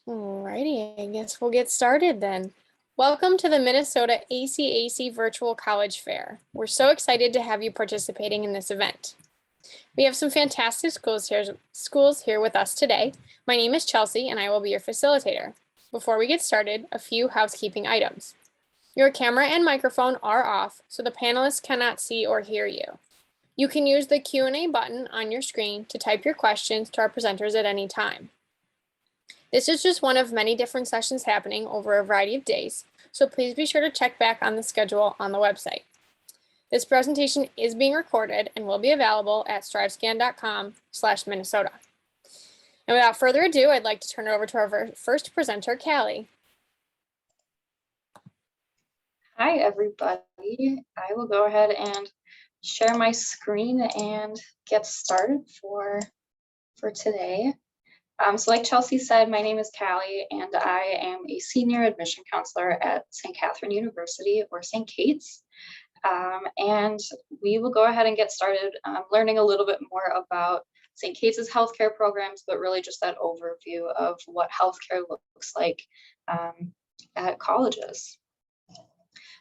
Alrighty, I guess we'll get started then. Welcome to the Minnesota ACAC Virtual College Fair. We're so excited to have you participating in this event. We have some fantastic schools here with us today. My name is Chelsea and I will be your facilitator. Before we get started, a few housekeeping items. Your camera and microphone are off, so the panelists cannot see or hear you. You can use the Q&A button on your screen to type your questions to our presenters at any time. This is just one of many different sessions happening over a variety of days, so please be sure to check back on the schedule on the website. This presentation is being recorded and will be available at strivescan.com/Minnesota. And without further ado, I'd like to turn it over to our first presenter, Callie. Hi, everybody. I will go ahead and share my screen and get started for today. So like Chelsea said, my name is Callie, and I am a senior admission counselor at St. Catherine University, or St. Kate's. And we will go ahead and get started learning a little bit more about St. Kate's healthcare programs, but really just that overview of what healthcare looks like at colleges.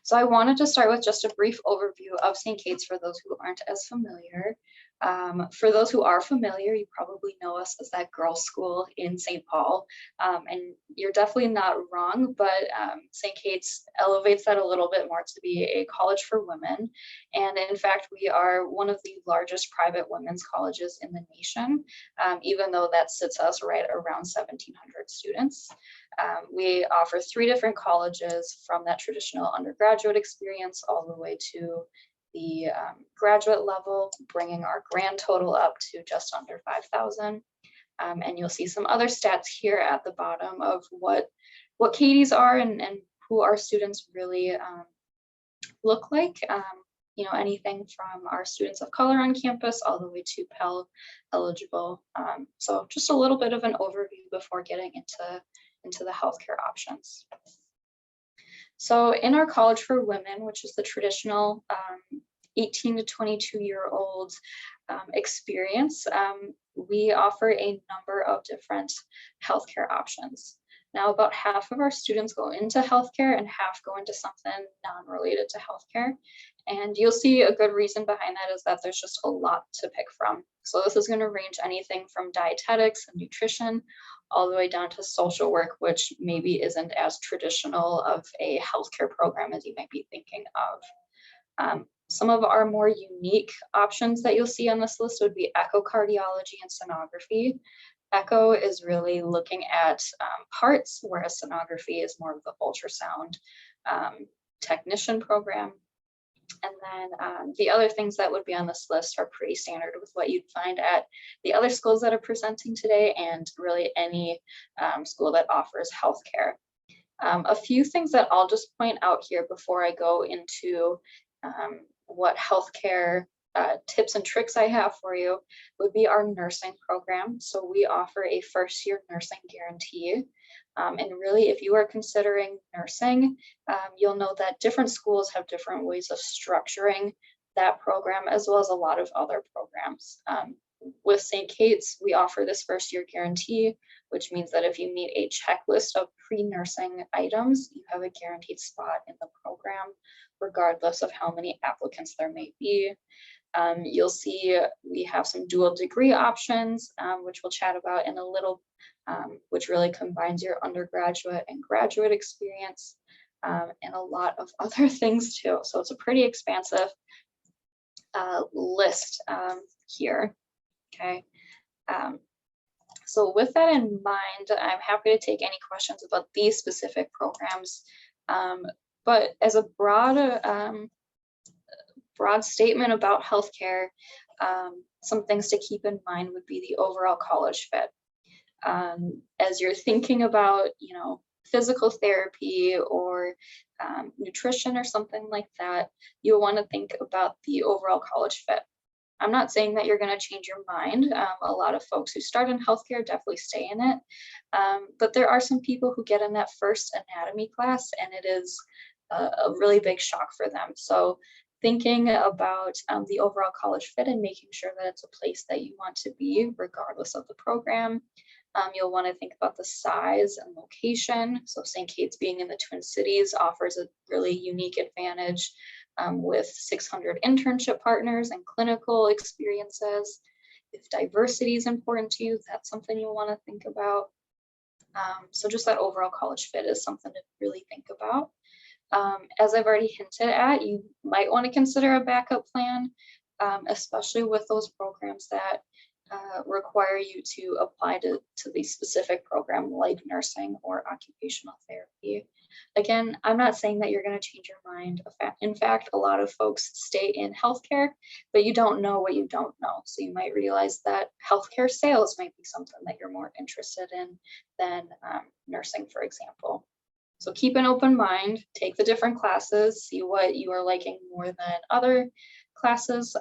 So I wanted to start with just a brief overview of St. Kate's for those who aren't as familiar. For those who are familiar, you probably know us as that girls' school in St. Paul, and you're definitely not wrong, but St. Kate's elevates that a little bit more to be a college for women. And in fact, we are one of the largest private women's colleges in the nation, even though that sits us right around 1,700 students. We offer 3 different colleges, from that traditional undergraduate experience all the way to the graduate level, bringing our grand total up to just under 5,000. And you'll see some other stats here at the bottom of what Katie's are and who our students really look like. You know, anything from our students of color on campus all the way to Pell eligible. So just a little bit of an overview before getting into the healthcare options. So in our College for Women, which is the traditional 18 to 22-year-old experience, we offer a number of different healthcare options. Now, about half of our students go into healthcare and half go into something non-related to healthcare. And you'll see a good reason behind that is that there's just a lot to pick from. So this is going to range anything from dietetics and nutrition all the way down to social work, which maybe isn't as traditional of a healthcare program as you might be thinking of. Some of our more unique options that you'll see on this list would be echocardiology and sonography. Echo is really looking at parts, whereas sonography is more of the ultrasound technician program. And then the other things that would be on this list are pretty standard with what you'd find at the other schools that are presenting today, and really any school that offers healthcare. A few things that I'll just point out here before I go into what healthcare tips and tricks I have for you would be our nursing program. So we offer a first-year nursing guarantee. And really, if you are considering nursing, you'll know that different schools have different ways of structuring that program, as well as a lot of other programs. With St. Kate's, we offer this first-year guarantee, which means that if you meet a checklist of pre-nursing items, you have a guaranteed spot in the program, regardless of how many applicants there may be. You'll see we have some dual degree options, which we'll chat about in a little, which really combines your undergraduate and graduate experience, and a lot of other things too. So it's a pretty expansive list here, okay? So with that in mind, I'm happy to take any questions about these specific programs, but as a broad statement about healthcare, some things to keep in mind would be the overall college fit. As you're thinking about, you know, physical therapy or nutrition or something like that, you'll want to think about the overall college fit. I'm not saying that you're going to change your mind. A lot of folks who start in healthcare definitely stay in it, but there are some people who get in that first anatomy class and it is a really big shock for them. So thinking about the overall college fit and making sure that it's a place that you want to be regardless of the program. You'll want to think about the size and location. So St. Kate's being in the Twin Cities offers a really unique advantage with 600 internship partners and clinical experiences. If diversity is important to you, that's something you'll want to think about. So just that overall college fit is something to really think about. As I've already hinted at, you might want to consider a backup plan, especially with those programs that require you to apply to the specific program like nursing or occupational therapy. Again, I'm not saying that you're going to change your mind. In fact, a lot of folks stay in healthcare, but you don't know what you don't know. So you might realize that healthcare sales might be something that you're more interested in than nursing, for example. So keep an open mind, take the different classes, see what you are liking more than other classes.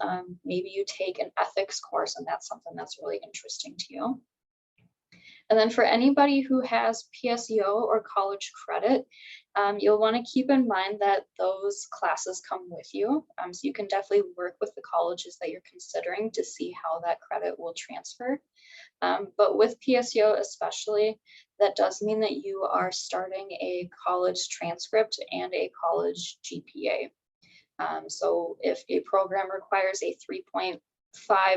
Maybe you take an ethics course and that's something that's really interesting to you. And then for anybody who has PSEO or college credit, you'll want to keep in mind that those classes come with you. So you can definitely work with the colleges that you're considering to see how that credit will transfer. But with PSEO especially, that does mean that you are starting a college transcript and a college GPA. So if a program requires a 3.5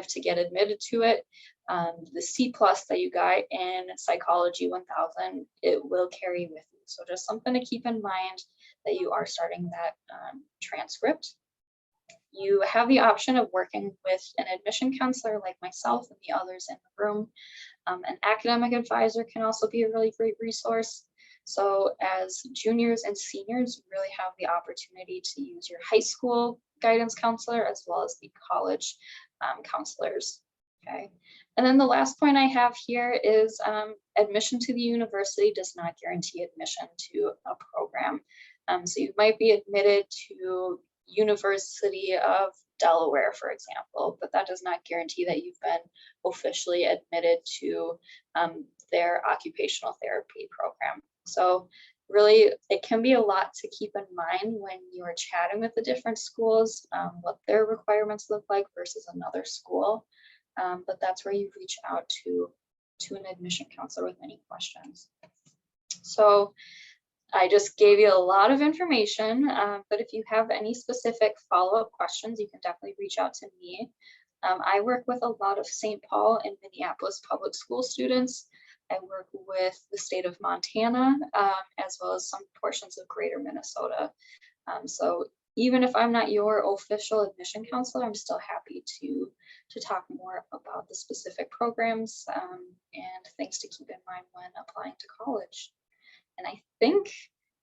to get admitted to it, the C+ that you got in Psychology 1000, it will carry with you. So just something to keep in mind that you are starting that transcript. You have the option of working with an admission counselor like myself and the others in the room. An academic advisor can also be a really great resource. So as juniors and seniors, you really have the opportunity to use your high school guidance counselor as well as the college counselors. Okay. And then the last point I have here is admission to the university does not guarantee admission to a program. So you might be admitted to University of Delaware, for example, but that does not guarantee that you've been officially admitted to their occupational therapy program. So really, it can be a lot to keep in mind when you're chatting with the different schools, what their requirements look like versus another school. But that's where you reach out to an admission counselor with any questions. So I just gave you a lot of information, but if you have any specific follow-up questions, you can definitely reach out to me. I work with a lot of St. Paul and Minneapolis public school students. I work with the state of Montana, as well as some portions of greater Minnesota. So even if I'm not your official admission counselor, I'm still happy to talk more about the specific programs and things to keep in mind when applying to college. And I think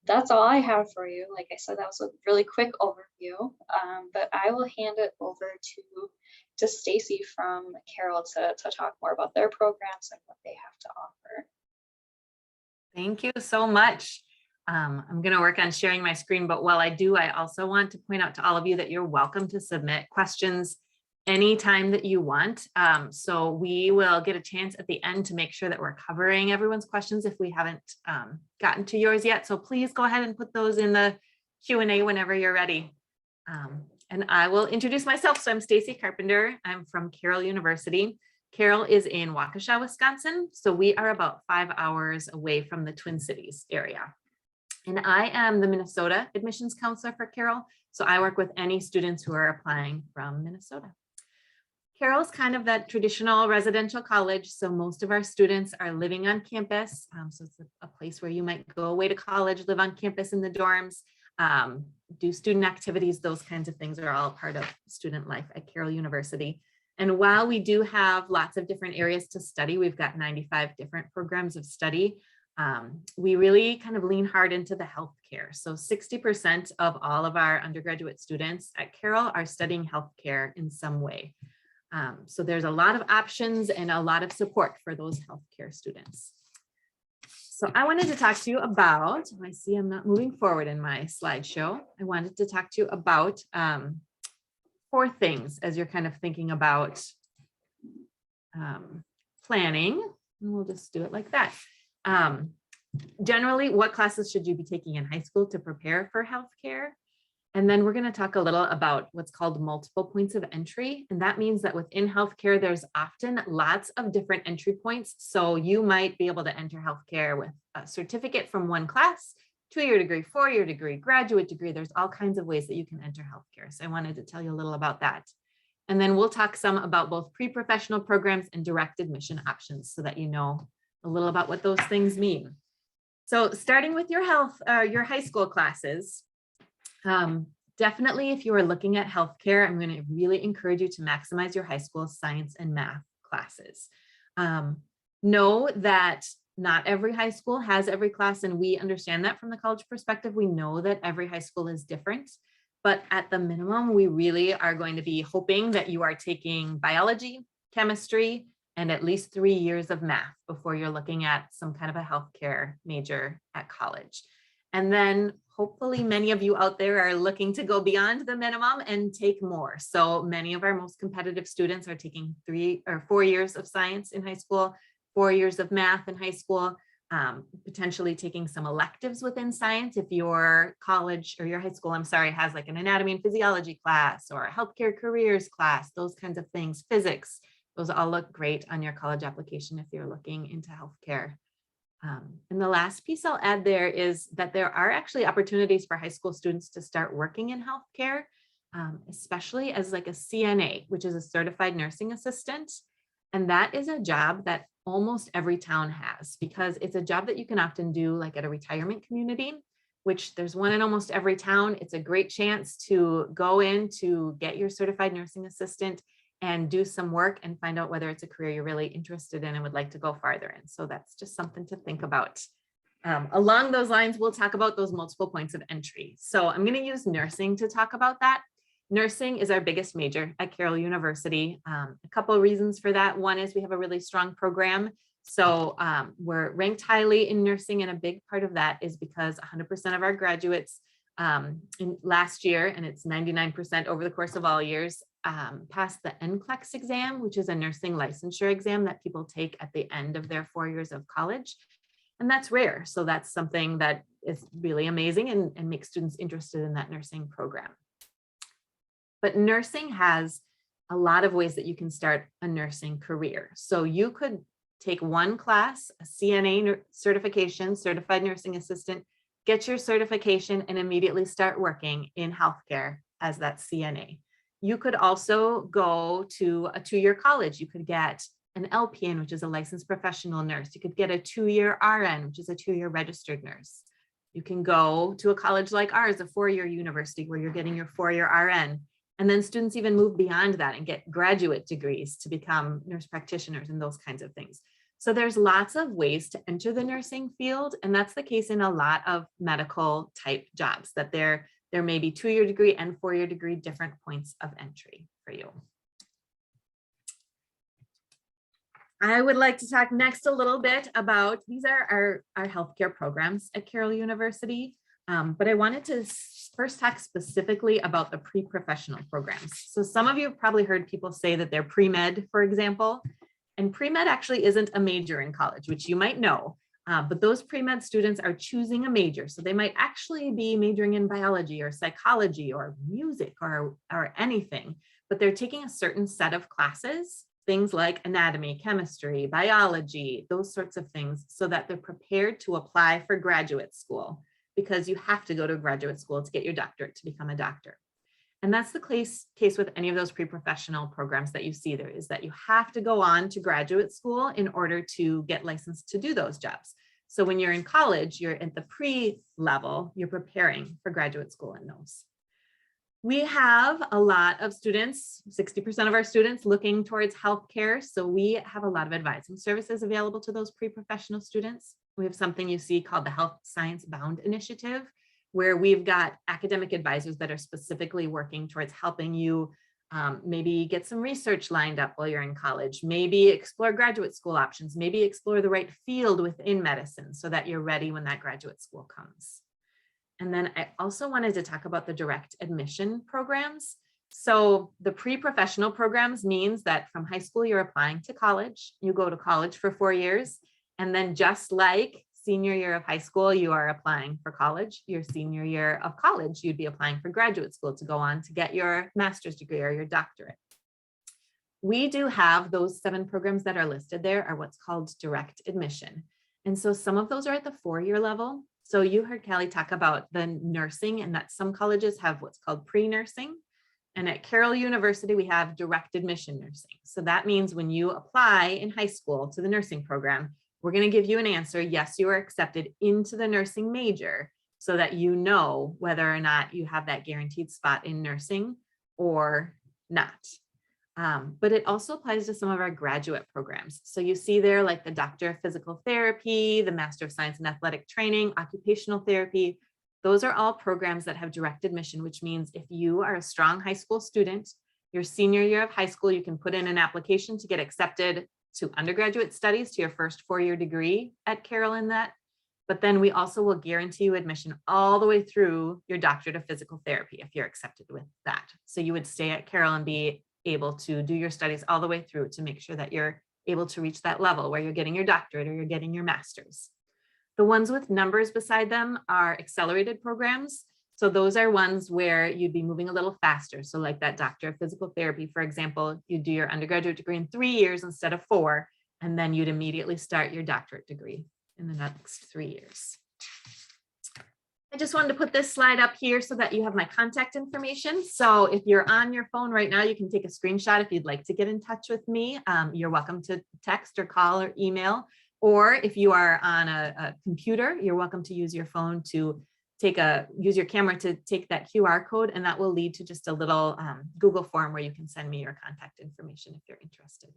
that's all I have for you. Like I said, that was a really quick overview, but I will hand it over to Stacy from Carroll to talk more about their programs and what they have to offer. Thank you so much. I'm going to work on sharing my screen, but while I do, I also want to point out to all of you that you're welcome to submit questions anytime that you want. So we will get a chance at the end to make sure that we're covering everyone's questions if we haven't gotten to yours yet. So please go ahead and put those in the Q&A whenever you're ready. And I will introduce myself. So I'm Stacy Carpenter. I'm from Carroll University. Carroll is in Waukesha, Wisconsin. So we are about 5 hours away from the Twin Cities area. And I am the Minnesota admissions counselor for Carroll. So I work with any students who are applying from Minnesota. Carroll is kind of that traditional residential college. So most of our students are living on campus. So it's a place where you might go away to college, live on campus in the dorms, do student activities. Those kinds of things are all part of student life at Carroll University. And while we do have lots of different areas to study, we've got 95 different programs of study. We really kind of lean hard into the healthcare. So 60% of all of our undergraduate students at Carroll are studying healthcare in some way. So there's a lot of options and a lot of support for those healthcare students. So I wanted to talk to you about, I see I'm not moving forward in my slideshow. I wanted to talk to you about 4 things as you're kind of thinking about planning. And we'll just do it like that. Generally, what classes should you be taking in high school to prepare for healthcare? And then we're going to talk a little about what's called multiple points of entry. And that means that within healthcare, there's often lots of different entry points. So you might be able to enter healthcare with a certificate from one class, 2-year degree, 4-year degree, graduate degree. There's all kinds of ways that you can enter healthcare. So I wanted to tell you a little about that. And then we'll talk some about both pre-professional programs and direct admission options so that you know a little about what those things mean. So starting with your high school classes, definitely if you are looking at healthcare, I'm going to really encourage you to maximize your high school science and math classes. Know that not every high school has every class, and we understand that from the college perspective. We know that every high school is different, but at the minimum, we really are going to be hoping that you are taking biology, chemistry, and at least 3 years of math before you're looking at some kind of a healthcare major at college. And then hopefully many of you out there are looking to go beyond the minimum and take more. So many of our most competitive students are taking 3 or 4 years of science in high school, 4 years of math in high school, potentially taking some electives within science if your college or your high school, has like an anatomy and physiology class or a healthcare careers class, those kinds of things, physics. Those all look great on your college application if you're looking into healthcare. And the last piece I'll add there is that there are actually opportunities for high school students to start working in healthcare, especially as like a CNA, which is a certified nursing assistant. And that is a job that almost every town has, because it's a job that you can often do like at a retirement community, which there's one in almost every town. It's a great chance to go in to get your certified nursing assistant and do some work and find out whether it's a career you're really interested in and would like to go farther in. So that's just something to think about. Along those lines, we'll talk about those multiple points of entry. So I'm going to use nursing to talk about that. Nursing is our biggest major at Carroll University. A couple of reasons for that. One is we have a really strong program. So we're ranked highly in nursing, and a big part of that is because 100% of our graduates in last year, and it's 99% over the course of all years, passed the NCLEX exam, which is a nursing licensure exam that people take at the end of their 4 years of college. And that's rare. So that's something that is really amazing and makes students interested in that nursing program. But nursing has a lot of ways that you can start a nursing career. So you could take one class, a CNA certification, certified nursing assistant, get your certification and immediately start working in healthcare as that CNA. You could also go to a 2-year college. You could get an LPN, which is a licensed professional nurse. You could get a 2-year RN, which is a 2-year registered nurse. You can go to a college like ours, a 4-year university, where you're getting your 4-year RN. And then students even move beyond that and get graduate degrees to become nurse practitioners and those kinds of things. So there's lots of ways to enter the nursing field. And that's the case in a lot of medical type jobs, that there may be 2-year degree and 4-year degree different points of entry for you. I would like to talk next a little bit about, these are our healthcare programs at Carroll University. But I wanted to first talk specifically about the pre-professional programs. So some of you have probably heard people say that they're pre-med, for example, and pre-med actually isn't a major in college, which you might know, but those pre-med students are choosing a major. So they might actually be majoring in biology or psychology or music or anything, but they're taking a certain set of classes, things like anatomy, chemistry, biology, those sorts of things, so that they're prepared to apply for graduate school, because you have to go to graduate school to get your doctorate to become a doctor. And that's the case with any of those pre-professional programs that you see there, is that you have to go on to graduate school in order to get licensed to do those jobs. So when you're in college, you're at the pre-level, you're preparing for graduate school in those. We have a lot of students, 60% of our students looking towards healthcare. So we have a lot of advising services available to those pre-professional students. We have something you see called the Health Science Bound Initiative, where we've got academic advisors that are specifically working towards helping you maybe get some research lined up while you're in college, maybe explore graduate school options, maybe explore the right field within medicine so that you're ready when that graduate school comes. And then I also wanted to talk about the direct admission programs. So the pre-professional programs means that from high school, you're applying to college, you go to college for 4 years. And then just like senior year of high school, you are applying for college. Your senior year of college, you'd be applying for graduate school to go on to get your master's degree or your doctorate. We do have those 7 programs that are listed there are what's called direct admission. And so some of those are at the 4-year level. So you heard Callie talk about the nursing and that some colleges have what's called pre-nursing. And at Carroll University, we have direct admission nursing. So that means when you apply in high school to the nursing program, we're going to give you an answer. Yes, you are accepted into the nursing major so that you know whether or not you have that guaranteed spot in nursing or not. But it also applies to some of our graduate programs. So you see there like the Doctor of Physical Therapy, the Master of Science in Athletic Training, Occupational Therapy. Those are all programs that have direct admission, which means if you are a strong high school student, your senior year of high school, you can put in an application to get accepted to undergraduate studies, to your first 4-year degree at Carroll in that. But then we also will guarantee you admission all the way through your Doctorate of Physical Therapy if you're accepted with that. So you would stay at Carroll and be able to do your studies all the way through to make sure that you're able to reach that level where you're getting your doctorate or you're getting your master's. The ones with numbers beside them are accelerated programs. So those are ones where you'd be moving a little faster. So like that Doctor of Physical Therapy, for example, you do your undergraduate degree in 3 years instead of 4, and then you'd immediately start your doctorate degree in the next 3 years. I just wanted to put this slide up here so that you have my contact information. So if you're on your phone right now, you can take a screenshot if you'd like to get in touch with me. You're welcome to text or call or email. Or if you are on a computer, you're welcome to use your phone to use your camera to take that QR code, and that will lead to just a little Google form where you can send me your contact information if you're interested.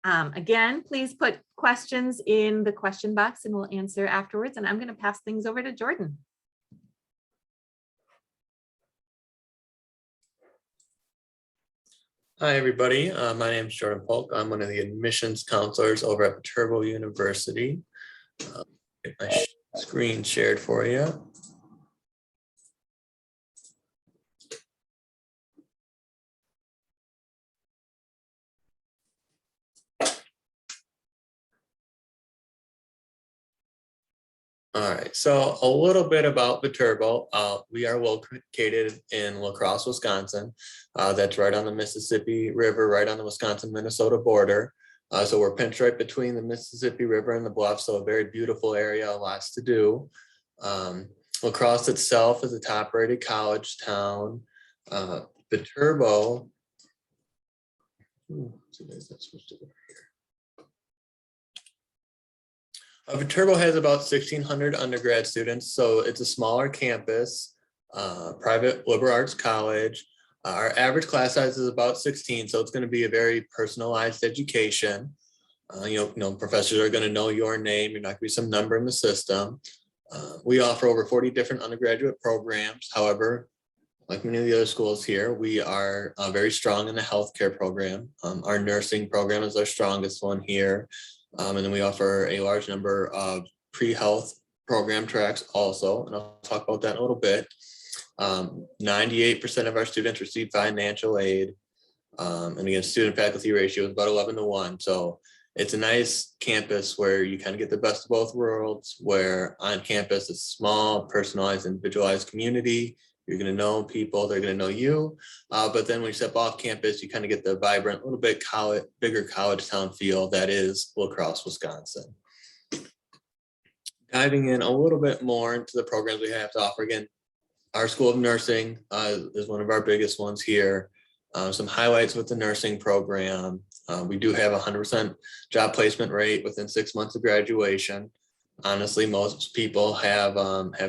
Again, please put questions in the question box and we'll answer afterwards. And I'm going to pass things over to Jordan. Hi, everybody. My name is Jordan Polk. I'm one of the admissions counselors over at Viterbo University. Get my screen shared for you. All right, so a little bit about Viterbo. We are located in La Crosse, Wisconsin. That's right on the Mississippi River, right on the Wisconsin-Minnesota border. So we're pinched right between the Mississippi River and the bluffs, so a very beautiful area, lots to do. La Crosse itself is a top-rated college town. Viterbo, Viterbo has about 1,600 undergrad students, so it's a smaller campus, private liberal arts college. Our average class size is about 16, so it's going to be a very personalized education. Professors are going to know your name. You're not going to be some number in the system. We offer over 40 different undergraduate programs. However, like many of the other schools here, we are very strong in the healthcare program. Our nursing program is our strongest one here. And then we offer a large number of pre-health program tracks also, and I'll talk about that in a little bit. 98% of our students receive financial aid. And again, student faculty ratio is about 11-to-1. So it's a nice campus where you kind of get the best of both worlds, where on campus, it's small, personalized, individualized community. You're going to know people, they're going to know you. But then when you step off campus, you kind of get the vibrant, little bit bigger college town feel that is La Crosse, Wisconsin. Diving in a little bit more into the programs we have to offer. Again, our School of Nursing is one of our biggest ones here. Some highlights with the nursing program. We do have a 100% job placement rate within 6 months of graduation. Honestly, most people have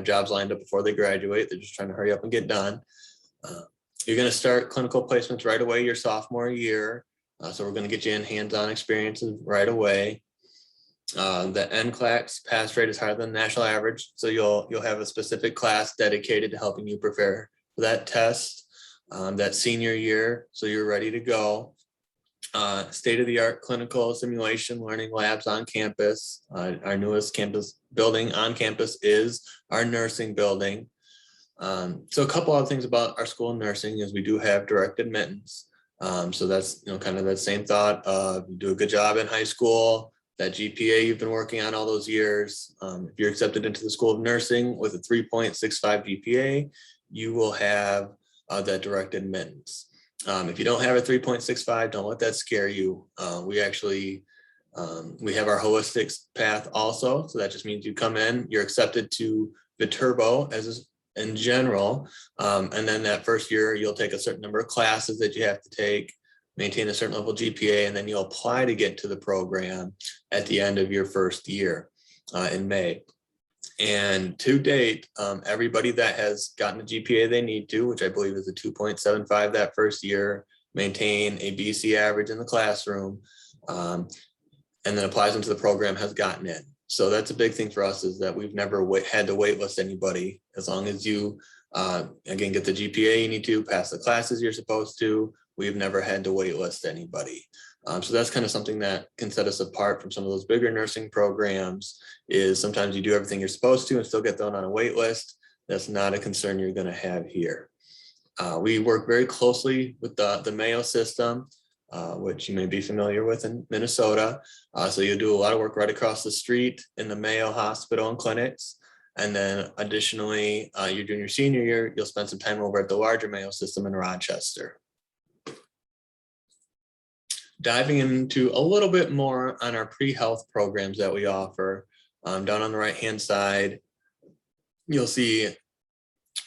jobs lined up before they graduate. They're just trying to hurry up and get done. You're going to start clinical placements right away your sophomore year. So we're going to get you in hands-on experiences right away. The NCLEX pass rate is higher than the national average. So you'll have a specific class dedicated to helping you prepare for that test that senior year. So you're ready to go. State-of-the-art clinical simulation learning labs on campus. Our newest campus building on campus is our nursing building. So a couple other things about our School of Nursing is we do have direct admittance. So that's kind of that same thought of you do a good job in high school, that GPA you've been working on all those years. If you're accepted into the School of Nursing with a 3.65 GPA, you will have that direct admittance. If you don't have a 3.65, don't let that scare you. We actually, we have our holistic path also. So that just means you come in, you're accepted to Viterbo as in general. And then that first year, you'll take a certain number of classes that you have to take, maintain a certain level GPA, and then you'll apply to get to the program at the end of your first year in May. And to date, everybody that has gotten the GPA they need to, which I believe is a 2.75 that first year, maintain a BC average in the classroom, and then applies into the program, has gotten in. So that's a big thing for us, is that we've never had to waitlist anybody. As long as you, again, get the GPA you need to, pass the classes you're supposed to, we've never had to waitlist anybody. So that's kind of something that can set us apart from some of those bigger nursing programs, is sometimes you do everything you're supposed to and still get thrown on a wait list. That's not a concern you're going to have here. We work very closely with the Mayo system, which you may be familiar with in Minnesota. So you do a lot of work right across the street in the Mayo Hospital and clinics. And then additionally, you're doing your senior year, you'll spend some time over at the larger Mayo system in Rochester. Diving into a little bit more on our pre-health programs that we offer, down on the right-hand side, you'll see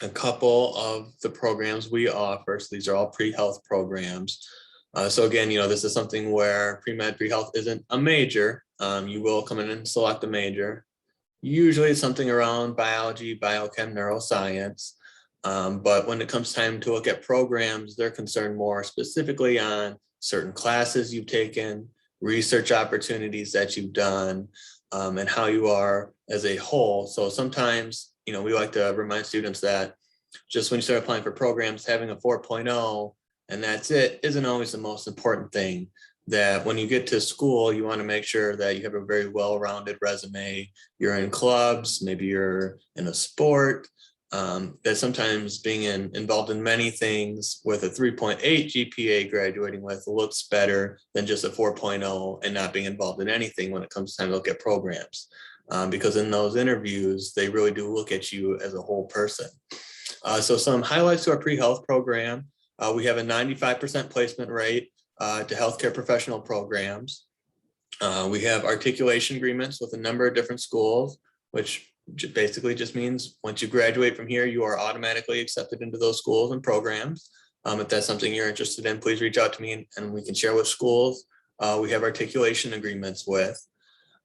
a couple of the programs we offer. So these are all pre-health programs. So again, this is something where pre-med, pre-health isn't a major. You will come in and select a major. Usually it's something around biology, biochem, neuroscience. But when it comes time to look at programs, they're concerned more specifically on certain classes you've taken, research opportunities that you've done, and how you are as a whole. So sometimes, we like to remind students that just when you start applying for programs, having a 4.0 and that's it isn't always the most important thing. That when you get to school, you want to make sure that you have a very well-rounded resume. You're in clubs, maybe you're in a sport. That sometimes being involved in many things with a 3.8 GPA graduating with looks better than just a 4.0 and not being involved in anything when it comes time to look at programs. Because in those interviews, they really do look at you as a whole person. So some highlights to our pre-health program. We have a 95% placement rate to healthcare professional programs. We have articulation agreements with a number of different schools, which basically just means once you graduate from here, you are automatically accepted into those schools and programs. If that's something you're interested in, please reach out to me and we can share what schools we have articulation agreements with.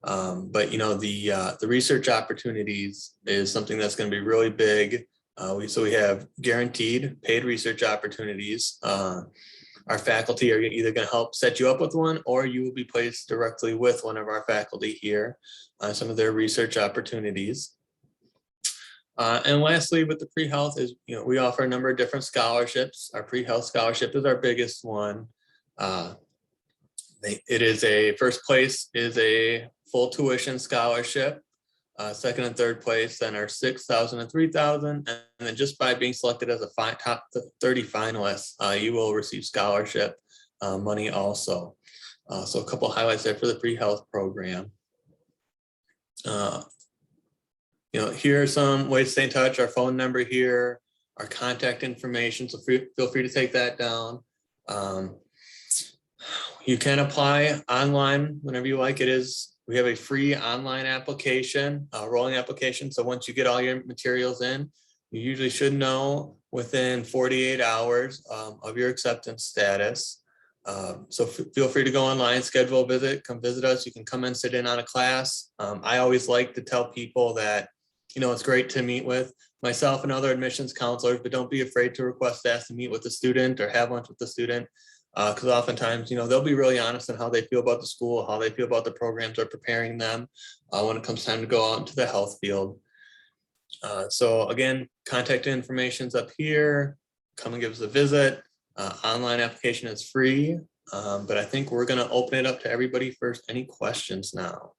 But the research opportunities is something that's going to be really big. So we have guaranteed paid research opportunities. Our faculty are either going to help set you up with one, or you will be placed directly with one of our faculty here on some of their research opportunities. And lastly, with the pre-health is, we offer a number of different scholarships. Our pre-health scholarship is our biggest one. First place is a full tuition scholarship. Second and third place then are $6,000 and $3,000, and then just by being selected as a top 30 finalists, you will receive scholarship money also. So a couple highlights there for the pre-health program. Here are some ways to stay in touch. Our phone number here, our contact information. So feel free to take that down. You can apply online whenever you like. We have a free online application, rolling application. So once you get all your materials in, you usually should know within 48 hours of your acceptance status. So feel free to go online, schedule a visit, come visit us. You can come and sit in on a class. I always like to tell people that, it's great to meet with myself and other admissions counselors, but don't be afraid to request to ask to meet with the student or have lunch with the student. Because oftentimes, they'll be really honest on how they feel about the school, how they feel about the programs they're preparing them when it comes time to go out into the health field. So again, contact information is up here. Come and give us a visit. Online application is free, but I think we're going to open it up to everybody first. Any questions now?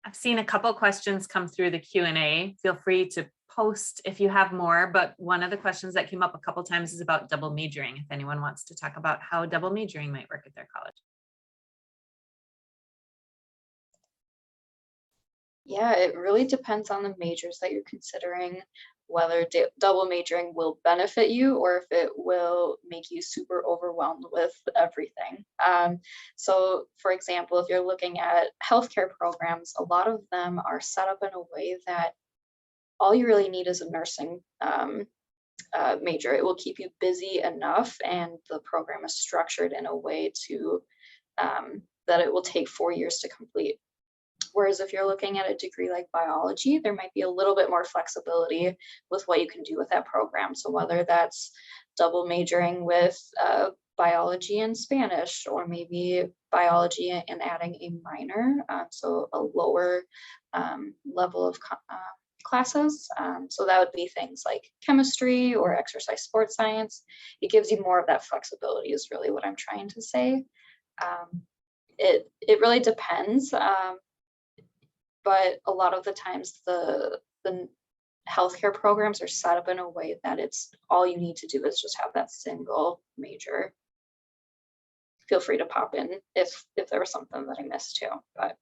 I've seen a couple questions come through the Q&A. Feel free to post if you have more, but one of the questions that came up a couple times is about double majoring. If anyone wants to talk about how double majoring might work at their college. Yeah, it really depends on the majors that you're considering, whether double majoring will benefit you or if it will make you super overwhelmed with everything. So for example, if you're looking at healthcare programs, a lot of them are set up in a way that all you really need is a nursing major. It will keep you busy enough, and the program is structured in a way to that it will take 4 years to complete. Whereas if you're looking at a degree like biology, there might be a little bit more flexibility with what you can do with that program. So whether that's double majoring with biology and Spanish, or maybe biology and adding a minor, so a lower level of classes. So that would be things like chemistry or exercise sports science. It gives you more of that flexibility is really what I'm trying to say. It really depends. But a lot of the times the healthcare programs are set up in a way that it's all you need to do is just have that single major. Feel free to pop in if there was something that I missed too. But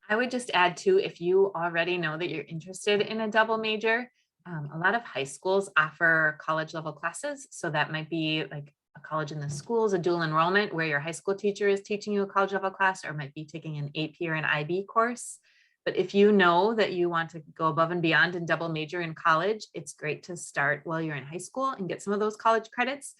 I would just add too, if you already know that you're interested in a double major, a lot of high schools offer college level classes. So that might be like a college in the schools, a dual enrollment where your high school teacher is teaching you a college level class, or might be taking an AP or an IB course. But if you know that you want to go above and beyond and double major in college, it's great to start while you're in high school and get some of those college credits,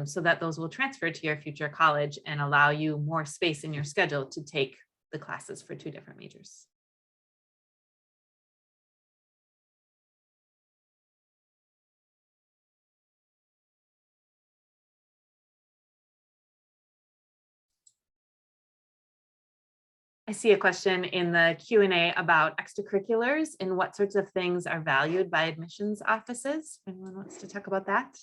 so that those will transfer to your future college and allow you more space in your schedule to take the classes for 2 different majors. I see a question in the Q&A about extracurriculars and what sorts of things are valued by admissions offices. Anyone wants to talk about that?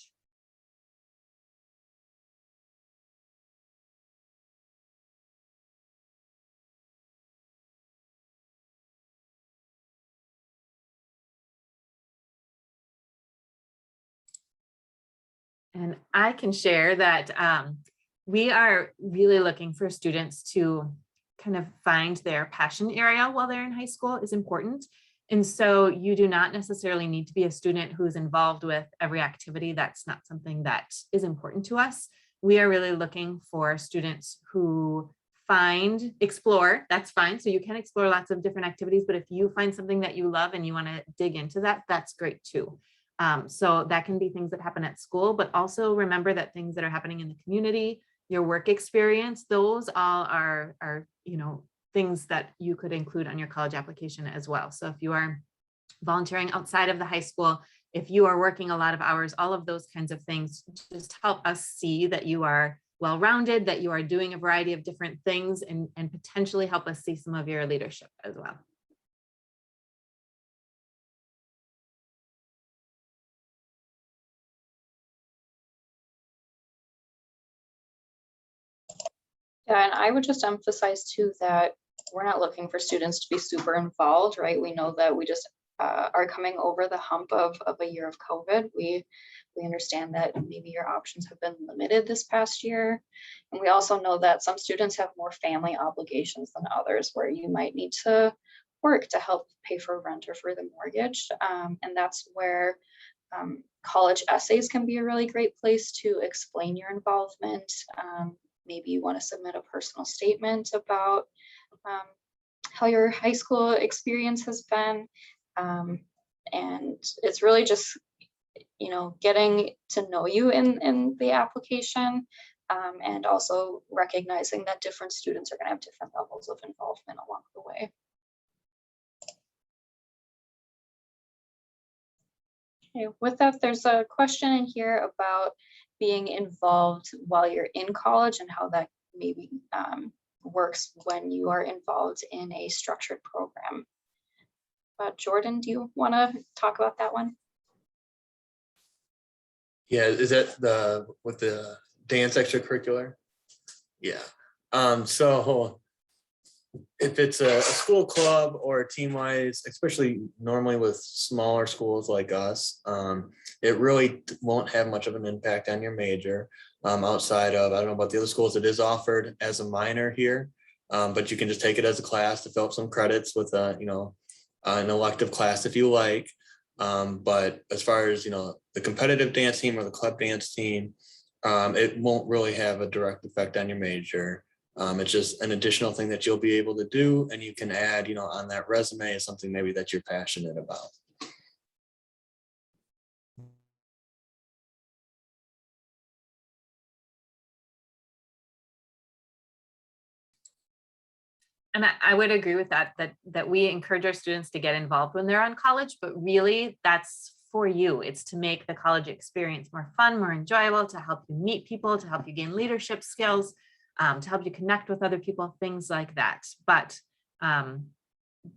And I can share that we are really looking for students to kind of find their passion area while they're in high school is important. And so you do not necessarily need to be a student who's involved with every activity. That's not something that is important to us. We are really looking for students who explore, that's fine. So you can explore lots of different activities, but if you find something that you love and you want to dig into that, that's great too. So that can be things that happen at school, but also remember that things that are happening in the community, your work experience, those all are things that you could include on your college application as well. So if you are volunteering outside of the high school, if you are working a lot of hours, all of those kinds of things just help us see that you are well-rounded, that you are doing a variety of different things, and potentially help us see some of your leadership as well. yeah, and I would just emphasize too that we're not looking for students to be super involved, right? We know that we just are coming over the hump of a year of COVID. We understand that maybe your options have been limited this past year. And we also know that some students have more family obligations than others, where you might need to work to help pay for rent or for the mortgage. And that's where college essays can be a really great place to explain your involvement. Maybe you want to submit a personal statement about how your high school experience has been. And it's really just, getting to know you in the application, and also recognizing that different students are going to have different levels of involvement along the way. Okay, with that, there's a question in here about being involved while you're in college and how that maybe works when you are involved in a structured program. Jordan, do you want to talk about that one? Yeah, is that with the dance extracurricular? Yeah. So if it's a school club or a team wise, especially normally with smaller schools like us, it really won't have much of an impact on your major. Outside of, I don't know about the other schools, it is offered as a minor here, but you can just take it as a class to fill up some credits with an elective class if you like. But as far as, the competitive dance team or the club dance team, it won't really have a direct effect on your major. It's just an additional thing that you'll be able to do, and you can add, on that resume as something maybe that you're passionate about. And I would agree with that we encourage our students to get involved when they're on college, but really that's for you. It's to make the college experience more fun, more enjoyable, to help you meet people, to help you gain leadership skills, to help you connect with other people, things like that. But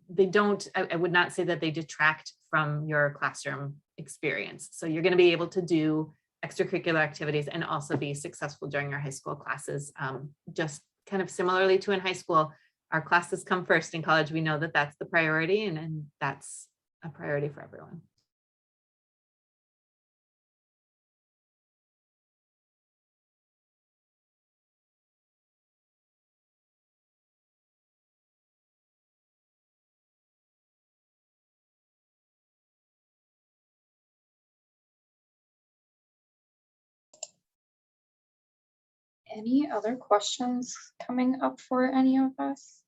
they don't, I would not say that they detract from your classroom experience. So you're going to be able to do extracurricular activities and also be successful during your high school classes. Just kind of similarly to in high school, our classes come first. In college, we know that that's the priority, and that's a priority for everyone. Any other questions coming up for any of us?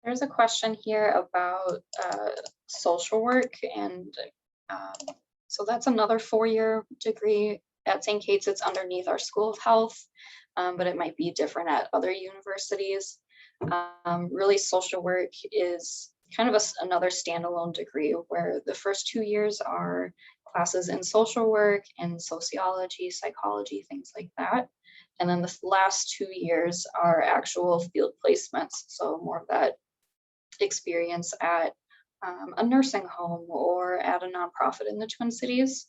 There's a question here about social work, and so that's another 4-year degree at St. Kate's. It's underneath our School of Health, but it might be different at other universities. Really, social work is kind of another standalone degree where the first 2 years are classes in social work and sociology, psychology, things like that. And then the last 2 years are actual field placements. So more of that experience at a nursing home or at a nonprofit in the Twin Cities.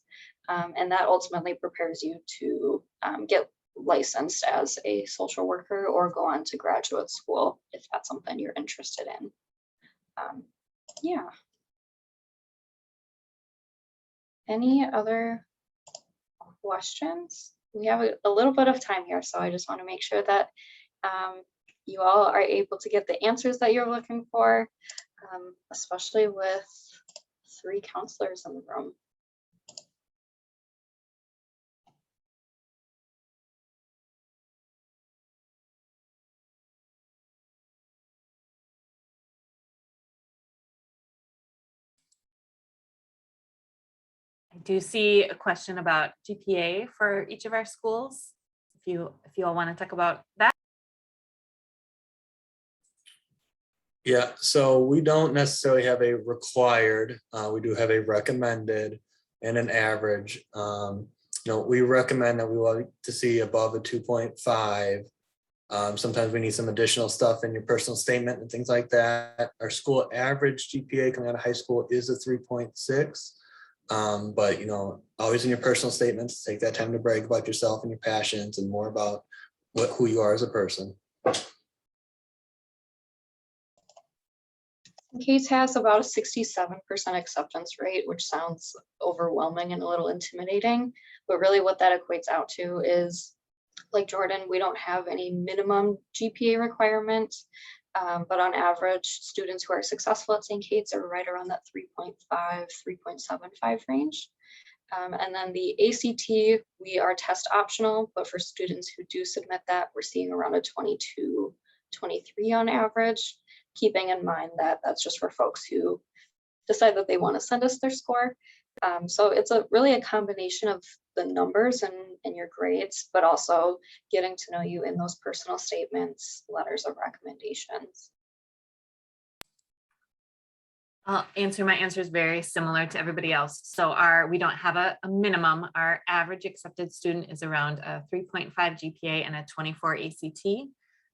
And that ultimately prepares you to get licensed as a social worker or go on to graduate school if that's something you're interested in. Yeah. Any other questions? We have a little bit of time here, so I just want to make sure that you all are able to get the answers that you're looking for, especially with 3 counselors in the room. I do see a question about GPA for each of our schools. If you all want to talk about that. Yeah, so we don't necessarily have a required, we do have a recommended and an average. We recommend that we like to see above a 2.5. Sometimes we need some additional stuff in your personal statement and things like that. Our school average GPA coming out of high school is a 3.6. But always in your personal statements, take that time to brag about yourself and your passions and more about who you are as a person. Kate's has about a 67% acceptance rate, which sounds overwhelming and a little intimidating, but really what that equates out to is, like Jordan, we don't have any minimum GPA requirement, but on average, students who are successful at St. Kate's are right around that 3.5, 3.75 range. And then the ACT, we are test optional, but for students who do submit that, we're seeing around a 22, 23 on average, keeping in mind that that's just for folks who decide that they want to send us their score. So it's really a combination of the numbers and your grades, but also getting to know you in those personal statements, letters of recommendations. I'll answer. My answer is very similar to everybody else. So we don't have a minimum. Our average accepted student is around a 3.5 GPA and a 24 ACT.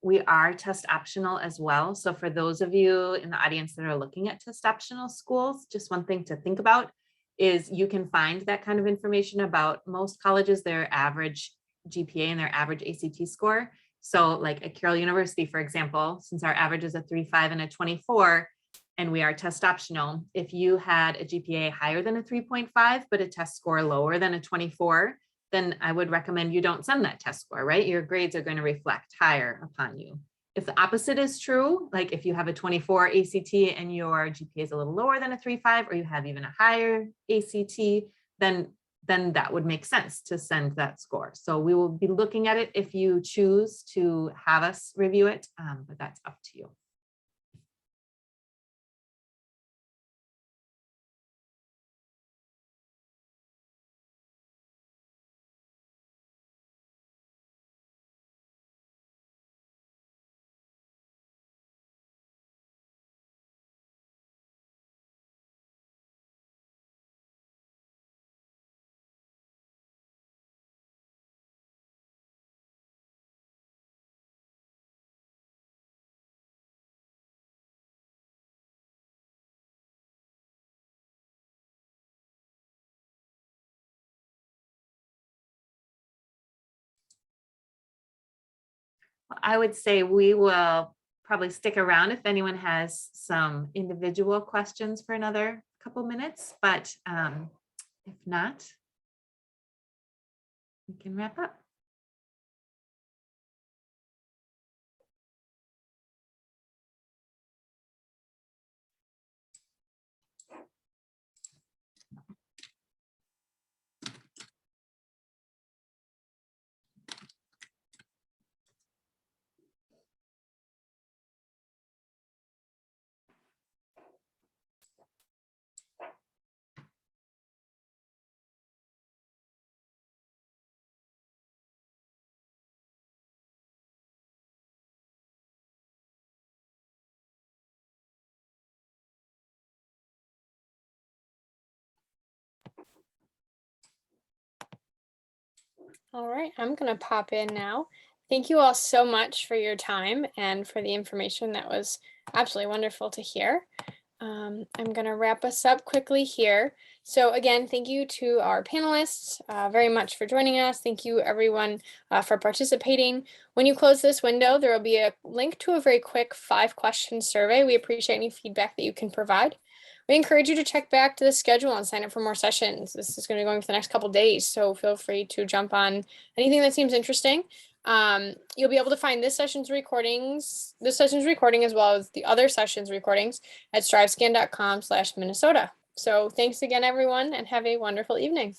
We are test optional as well. So for those of you in the audience that are looking at test optional schools, just one thing to think about is you can find that kind of information about most colleges, their average GPA and their average ACT score So like at Carroll University, for example, since our average is a 3.5 and a 24, and we are test optional, if you had a GPA higher than a 3.5, but a test score lower than a 24, then I would recommend you don't send that test score, right? Your grades are going to reflect higher upon you. If the opposite is true, like if you have a 24 ACT and your GPA is a little lower than a 3.5, or you have even a higher ACT, then that would make sense to send that score. So we will be looking at it if you choose to have us review it, but that's up to you. I would say we will probably stick around if anyone has some individual questions for another couple minutes, but if not, we can wrap up. All right, I'm going to pop in now. Thank you all so much for your time and for the information. That was absolutely wonderful to hear. I'm going to wrap us up quickly here. So again, thank you to our panelists very much for joining us. Thank you everyone for participating. When you close this window, there will be a link to a very quick 5-question survey. We appreciate any feedback that you can provide. We encourage you to check back to the schedule and sign up for more sessions. This is going to be going for the next couple days, so feel free to jump on anything that seems interesting. You'll be able to find this session's recording as well as the other sessions recordings at strivescan.com/Minnesota. So thanks again, everyone, and have a wonderful evening.